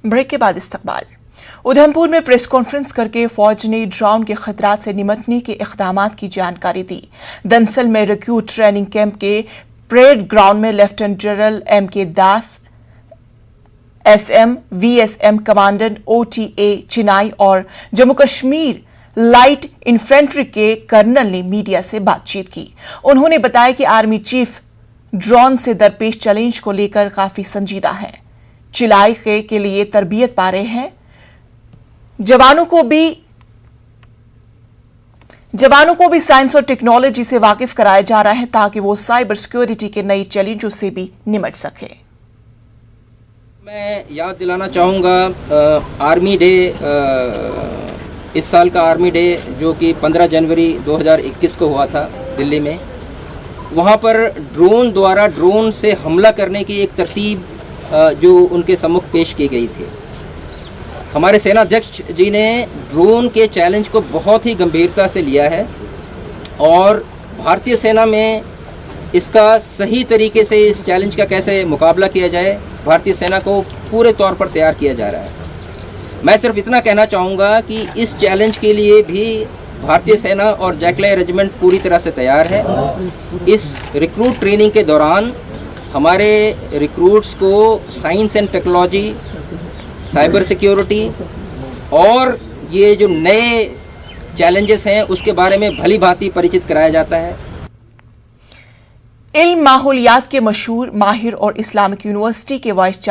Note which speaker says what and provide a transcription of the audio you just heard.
Speaker 1: Break के बाद इस्तकबाल। उधमपुर में प्रेस कॉन्फ्रेंस करके फौज ने ड्रोन के खतरात से निपटने के इक़दामात की जानकारी दी। दंसल में रिक्रूट ट्रेनिंग कैंप के परेड ग्राउंड में लेफ्टिनेंट जनरल M.K. दास, SM, VSM कमांडेंट OTA चिनाई और जम्मू कश्मीर लाइट इन्फेंट्री के कर्नल ने मीडिया से बातचीत की। उन्होंने बताया कि आर्मी चीफ ड्रोन से दरपेश चैलेंज को लेकर काफी संजीदा है, चिलाई के लिए तरबियत पा रहे हैं। जवानों को भी साइंस और टेक्नोलॉजी से वाकिफ कराया जा रहा है ताकि वो साइबर सिक्योरिटी के नई चैलेंजों से भी निपट सके।
Speaker 2: मैं याद दिलाना चाहूँगा आर्मी डे, इस साल का आर्मी डे जो कि 15 जनवरी 2021 को हुआ था दिल्ली में। वहाँ पर ड्रोन से हमला करने की एक तरतीब जो उनके सम्मुख पेश की गई थी। हमारे सेनाध्यक्ष जी ने ड्रोन के चैलेंज को बहुत ही गंभीरता से लिया है और भारतीय सेना में इसका सही तरीके से इस चैलेंज का कैसे मुकाबला किया जाए, भारतीय सेना को पूरे तौर पर तैयार किया जा रहा है। मैं सिर्फ इतना कहना चाहूँगा कि इस चैलेंज के लिए भी भारतीय सेना और जैकलाई रेजिमेंट पूरी तरह से तैयार है। इस रिक्रूट ट्रेनिंग के दौरान हमारे रिक्रूट्स को science and technology, cyber security और ये जो नए चैलेंजेस हैं उसके बारे में भली भांति परिचित कराया जाता है।
Speaker 1: इल्म माहौलियात के मशहूर माहिर और इस्लामिक यूनिवर्सिटी के वाइस